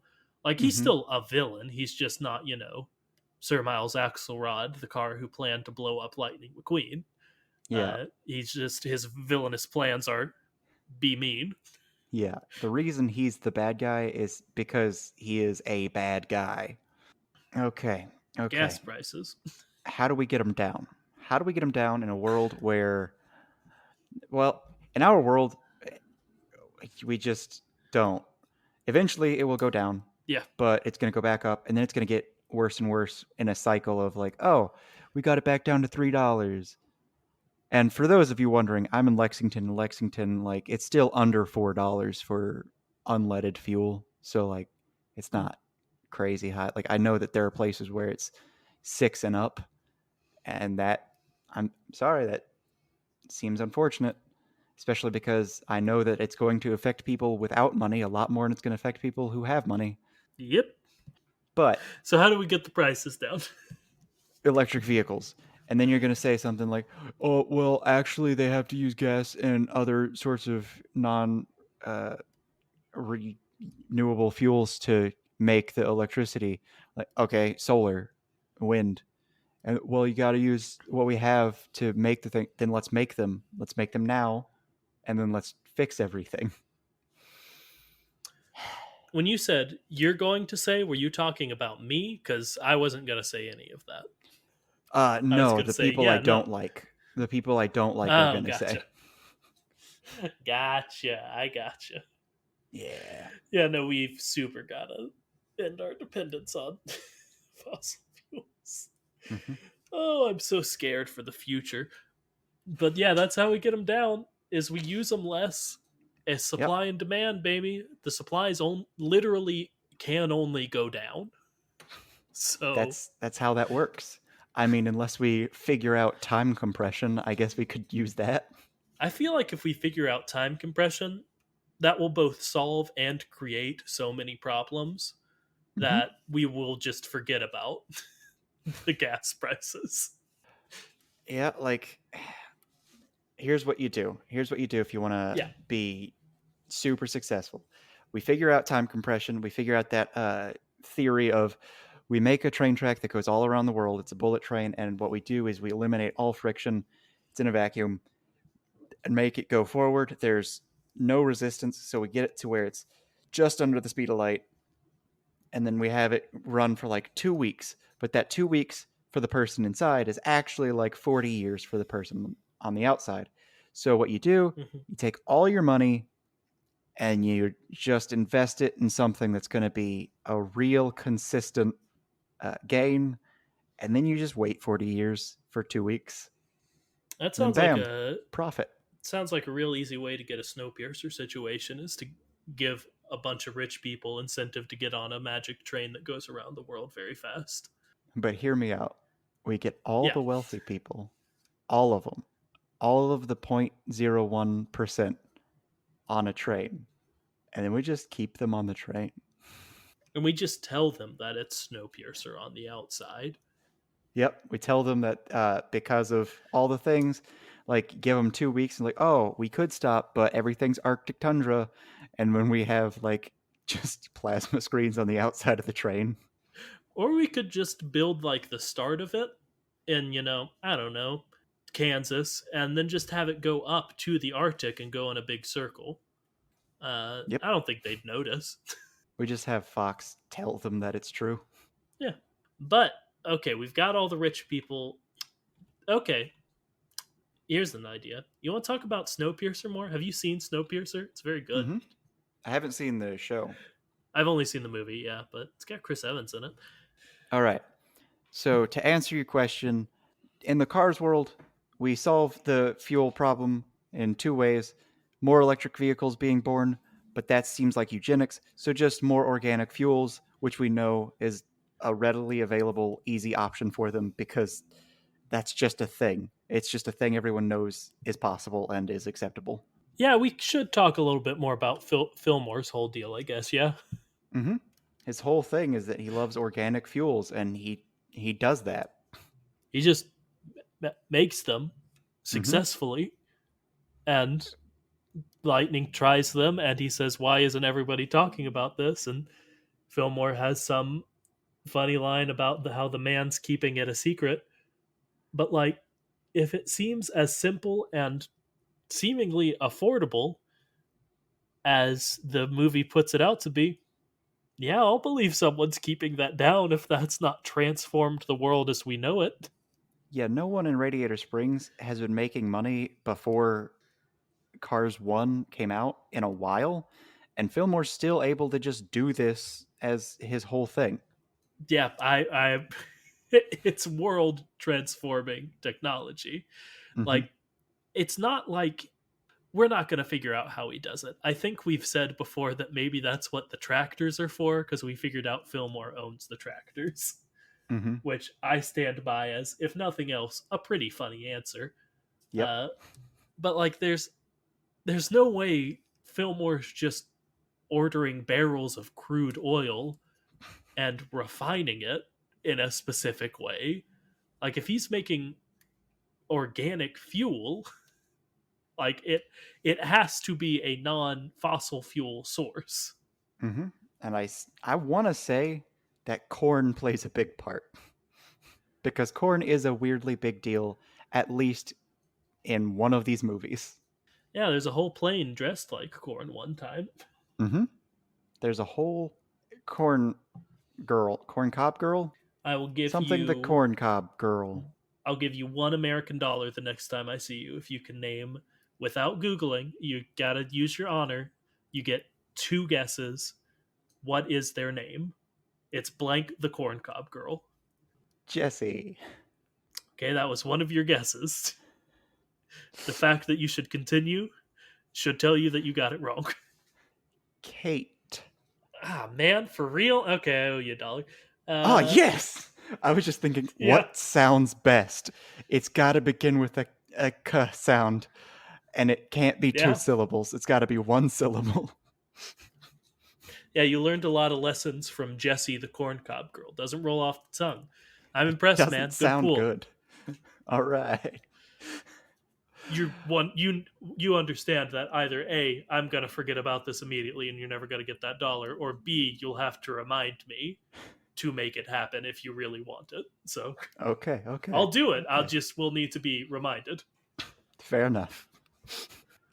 Like, he's Hmm. still a villain. He's just not, you know, Sir Miles Axelrod, the car who planned to blow up Lightning McQueen. Yeah, He's just, his villainous plans are be mean. yeah. The reason he's the bad guy is because he is a bad guy. Okay, Gas okay. prices. How do we get him down? How do we get him down in a world where, well, in our world, we just don't. Eventually, it will go down, Yeah. but it's going to go back up, and then it's going to get worse and worse in a cycle of like, oh, we got it back down to $3. And for those of you wondering, I'm in Lexington. Lexington, like, it's still under $4 for unleaded fuel, so like, it's Hmm. not crazy high. Like, I know that there are places where it's 6 and up, and that I'm sorry that seems unfortunate, especially because I know that it's going to affect people without money a lot more than it's going to affect people who have money. Yep. But So, how do we get the prices down? electric vehicles. And then you're going to say something like, oh, well, actually, they have to use gas and other sorts of non uh, renewable fuels to make the electricity. Like, okay, solar, wind. And well, you got to use what we have to make the thing. Then let's make them. Let's make them now. And then let's fix everything. When you said you're going to say, were you talking about me? Because I wasn't going to say any of that. I was No, going to the say, people I yeah, no. don't like. The people I don't like are Oh, going to say, gotcha. Gotcha. I gotcha. yeah. Yeah, no, we've super got to end our dependence on fossil fuels. Hmm. Oh, I'm so scared for the future. But yeah, that's how we get them down. Is we use them less. It's Yep. supply and demand, baby. The supplies literally can only go down. So That's how that works. I mean, unless we figure out time compression, I guess we could use that. I feel like if we figure out time compression, that will both solve and create so many problems Hmm. that we will just forget about the gas prices. Yeah, like here's what you do. Here's what you do if you want to Yeah. be super successful. We figure out time compression. We figure out that theory of we make a train track that goes all around the world. It's a bullet train, and what we do is we eliminate all friction. It's in a vacuum and make it go forward. There's no resistance, so we get it to where it's just under the speed of light, and then we have it run for like 2 weeks. But that 2 weeks for the person inside is actually like 40 years for the person on the outside. So what you do, Mhm. you take all your money and you just invest it in something that's going to be a real consistent gain, and then you just wait 40 years for 2 weeks, That and then bam, profit. sounds like a real easy way to get a Snowpiercer situation is to give a bunch of rich people incentive to get on a magic train that goes around the world very fast. But hear me out. We get all Yeah. the wealthy people, all of them, all of the 0.01% on a train, and then we just keep them on the train. And we just tell them that it's Snowpiercer on the outside. Yep, we tell them that because of all the things, like give them 2 weeks and like, oh, we could stop, but everything's Arctic tundra, and when we have like just plasma screens on the outside of the train. Or we could just build like the start of it in, I don't know, Kansas, and then just have it go up to the Arctic and go in a big circle. Yep, I don't think they'd notice. we just have Fox tell them that it's true. Yeah. But, okay, we've got all the rich people. Okay, here's an idea. You want to talk about Snowpiercer more? Have you seen Snowpiercer? It's very good. Hmm. I haven't seen the show. I've only seen the movie, yeah, but it's got Chris Evans in it. All right, So to answer your question, in the cars world, we solve the fuel problem in two ways: more electric vehicles being born, but that seems like eugenics, so just more organic fuels, which we know is a readily available, easy option for them because that's just a thing. It's just a thing everyone knows is possible and is acceptable. Yeah, we should talk a little bit more about Fillmore's whole deal, I guess. Yeah, Mm-hmm. His whole thing is that he loves organic fuels, and he does that. he just makes them Mm-hmm. successfully, and Lightning tries them, and he says, "Why isn't everybody talking about this?" And Fillmore has some funny line about how the man's keeping it a secret. But like, if it seems as simple and seemingly affordable as the movie puts it out to be, yeah, I'll believe someone's keeping that down if that's not transformed the world as we know it. Yeah, no one in Radiator Springs has been making money before Cars 1 came out in a while, and Fillmore's still able to just do this as his whole thing. Yeah, I it's world transforming technology. Mm-hmm. Like, it's not like we're not going to figure out how he does it. I think we've said before that maybe that's what the tractors are for because we figured out Fillmore owns the tractors, Mm-hmm. which I stand by as, if nothing else, a pretty funny answer. Yep. Uh, but like, there's no way Fillmore's just ordering barrels of crude oil and refining it in a specific way. Like, if he's making organic fuel, like it has to be a non-fossil fuel source. Mm-hmm. And I want to say that corn plays a big part because corn is a weirdly big deal, at least in one of these movies. Yeah, there's a whole plane dressed like corn one time. Mm-hmm. There's a whole corn corn cob girl, I will give something the you corn cob girl. I'll give you $1 American the next time I see you if you can name, without googling, you got to use your honor. You get two guesses. What is their name? It's blank the corn cob girl. Jesse. Okay, that was one of your guesses. The fact that you should continue should tell you that you got it wrong. Kate. Ah, man, for real? Okay, I owe you $1. Oh, Uh, yes! I was just thinking, yeah, what sounds best? It's got to begin with a k sound, and it can't be two yeah, syllables. It's got to be one syllable. yeah. You learned a lot of lessons from Jessie, the corn cob girl. Doesn't roll off the tongue. I'm impressed, Doesn't man. Good sound pool. good. All right. You understand that either A, I'm gonna forget about this immediately and you're never gonna get that dollar, or B, you'll have to remind me to make it happen if you really want it. So Okay, okay, I'll do it. I'll okay. just will need to be reminded. Fair enough.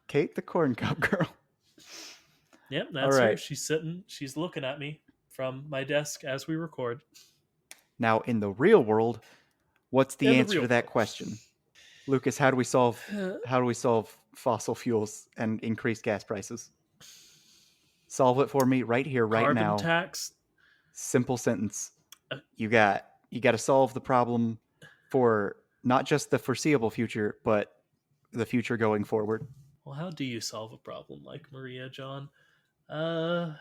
Kate the corn cob girl. Yeah, All that's her. right. She's sitting, she's looking at me from my desk as we record. Now, in the real world, what's the In the answer real to that world. question? Lucas, how do we solve fossil fuels and increase gas prices? Solve it for me right here, right Carbon now. tax. Simple sentence. Uh, You got to solve the problem for not just the foreseeable future, but the future going forward. well, how do you solve a problem like Maria John? Uh,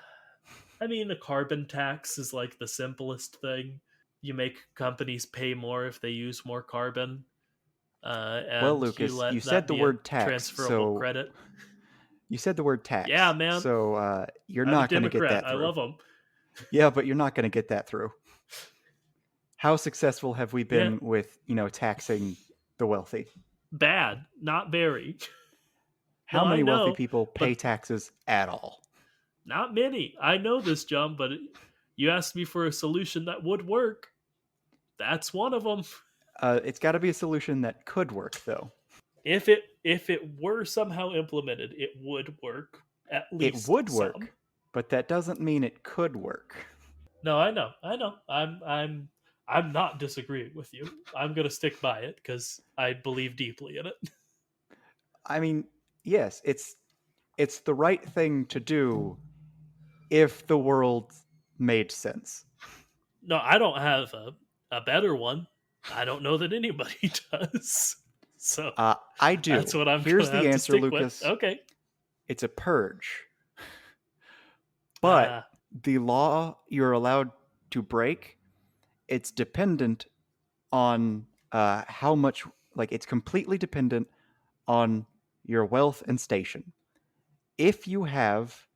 I mean, a carbon tax is like the simplest thing. You make companies pay more if they use more carbon, Well, and you Lucas, you let said that the be a word tax, transferable so credit. you said the word Yeah, tax, man, so you're I'm a not going to get Democrat. that I through. love them. Yeah, but you're not going to get that through. How successful have we Yeah, been with, taxing the wealthy? bad, not very. How No, I many wealthy know, people pay but taxes at all? not many. I know this, John, but you asked me for a solution that would work. That's one of them. It's got to be a solution that could work, though. If it were somehow implemented, it would work. At It least would some. work, but that doesn't mean it could work. No, I know. I know. I'm not disagreeing with you. I'm going to stick by it cuz I believe deeply in it. I mean, yes, it's the right thing to do if the world made sense. No, I don't have a A better one. I don't know that anybody does. So I that's do. what I'm Here's gonna the have to answer, stick with. Lucas. Okay. It's a purge. But Uh, the law you're allowed to break, it's dependent on how much, like, it's completely dependent on your wealth and station. If you have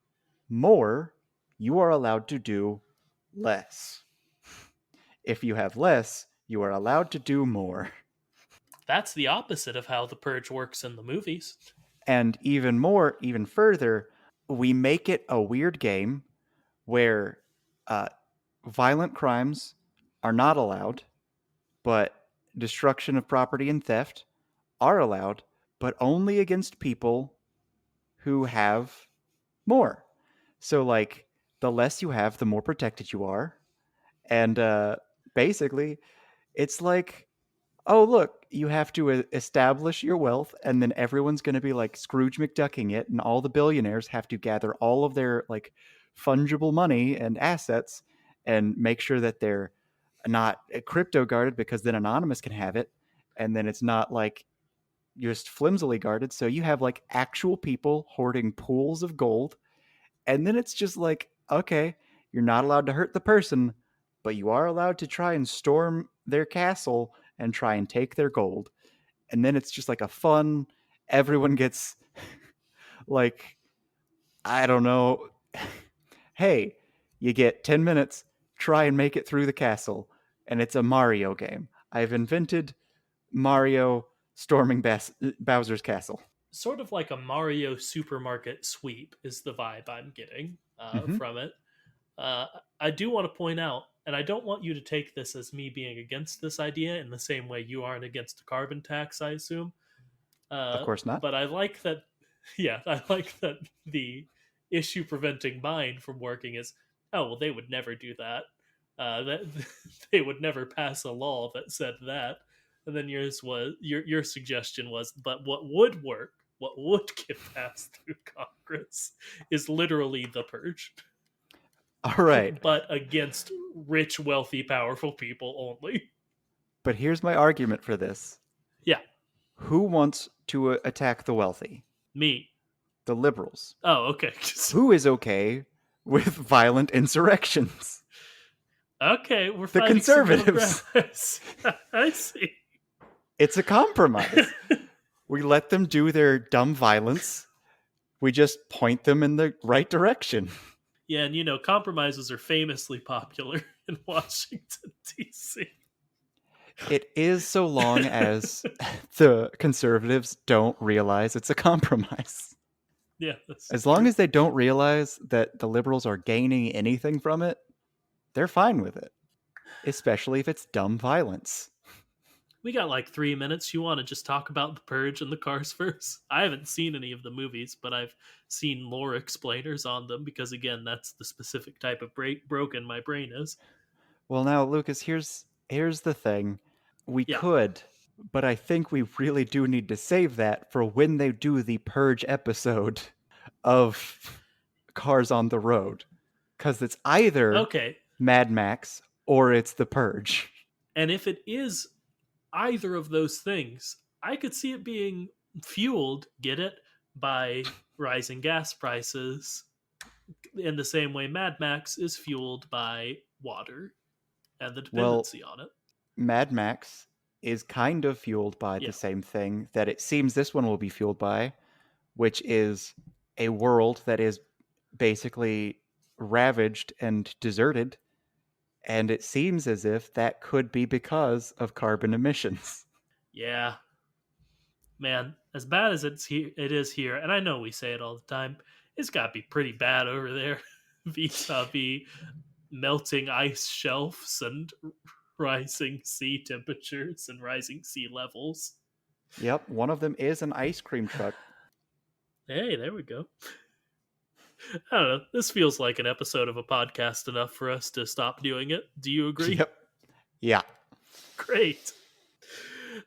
more, you are allowed to do less. If you have less, you are allowed to do more. that's the opposite of how the purge works in the movies. And even more, even further, we make it a weird game where uh, violent crimes are not allowed, but destruction of property and theft are allowed, but only against people who have more. So, like, the less you have, the more protected you are. And basically, it's like, oh, look, you have to establish your wealth, and then everyone's going to be like Scrooge McDucking it, and all the billionaires have to gather all of their like fungible money and assets and make sure that they're not crypto guarded because then Anonymous can have it. And then it's not like just flimsily guarded. So you have like actual people hoarding pools of gold. And then it's just like, okay, you're not allowed to hurt the person, but you are allowed to try and storm their castle and try and take their gold. And then it's just like a fun, everyone gets like, I don't know, hey, you get 10 minutes, try and make it through the castle. And it's a Mario game. I've invented Mario storming Bowser's castle. Sort of like a Mario supermarket sweep is the vibe I'm getting Mm-hmm. from it. Uh, I do want to point out, and I don't want you to take this as me being against this idea in the same way you aren't against a carbon tax, I assume. Of course not. But I like that. Yeah, I like that the issue preventing mine from working is, oh well, they would never do that. That they would never pass a law that said that. And then your suggestion was, but what would work, what would get passed through Congress, is literally the purge, All right. but against rich, wealthy, powerful people only. But here's my argument for this. Yeah, Who wants to attack the wealthy? me. The liberals. Oh, okay. Who is okay with violent insurrections? Okay, we're The finding some middle ground. conservatives. I see. It's a compromise. We let them do their dumb violence. We just point them in the right direction. Yeah, and compromises are famously popular in Washington, D.C. It is so long as the conservatives don't realize it's a compromise. Yeah, that's As long true. as they don't realize that the liberals are gaining anything from it, they're fine with it, especially if it's dumb violence. We got like 3 minutes. You want to just talk about The Purge and the Carsverse? I haven't seen any of the movies, but I've seen lore explainers on them because, again, that's the specific type of broken my brain is. Well, now, Lucas, here's the thing. We Yeah. could, but I think we really do need to save that for when they do the Purge episode of Cars on the Road, because it's either Okay. Mad Max or it's the Purge. And if it is either of those things, I could see it being fueled, get it, by rising gas prices in the same way Mad Max is fueled by water and the Well, dependency on it. Mad Max is kind of fueled by the Yeah. same thing that it seems this one will be fueled by, which is a world that is basically ravaged and deserted. And it seems as if that could be because of carbon emissions. Yeah. Man, as bad as it is here, and I know we say it all the time, it's got to be pretty bad over there vis-a-vis melting ice shelves and rising sea temperatures and rising sea levels. Yep, one of them is an ice cream truck. Hey, there we go. I don't know. This feels like an episode of a podcast enough for us to stop doing it. Do you agree? Yep. Yeah. Great.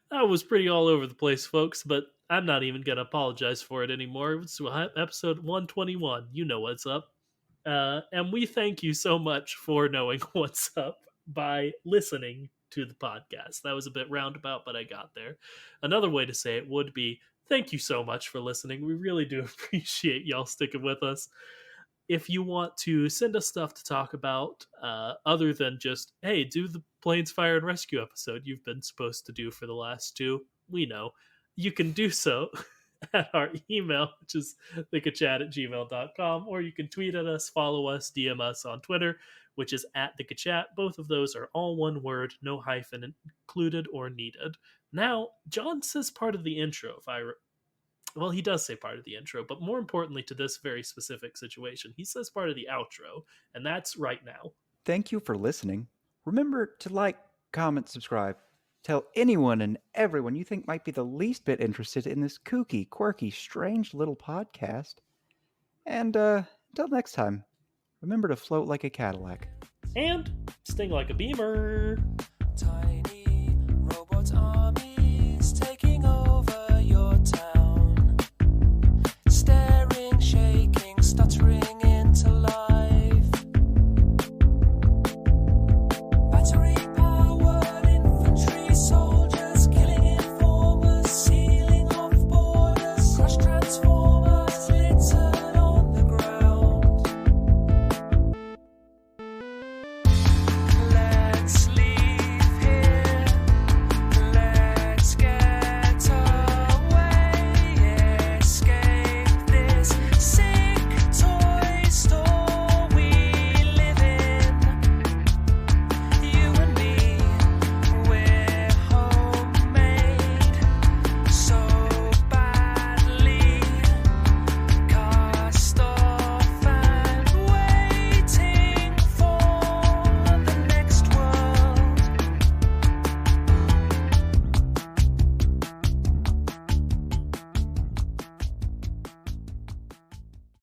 That was pretty all over the place, folks, but I'm not even going to apologize for it anymore. It's episode 121. You know what's up. And we thank you so much for knowing what's up by listening to the podcast. That was a bit roundabout, but I got there. Another way to say it would be thank you so much for listening. We really do appreciate y'all sticking with us. If you want to send us stuff to talk about, other than just, hey, do the Planes, Fire, and Rescue episode you've been supposed to do for the last two, we know. You can do so at our email, which is thekachat@gmail.com, or you can tweet at us, follow us, DM us on Twitter, which is at thekachat. Both of those are all one word, no hyphen included or needed. Now, John says part of the intro, well, he does say part of the intro, but more importantly to this very specific situation, he says part of the outro, and that's right now. Thank you for listening. Remember to like, comment, subscribe. Tell anyone and everyone you think might be the least bit interested in this kooky, quirky, strange little podcast. And until next time, remember to float like a Cadillac. And sting like a beamer. Tiny robot army.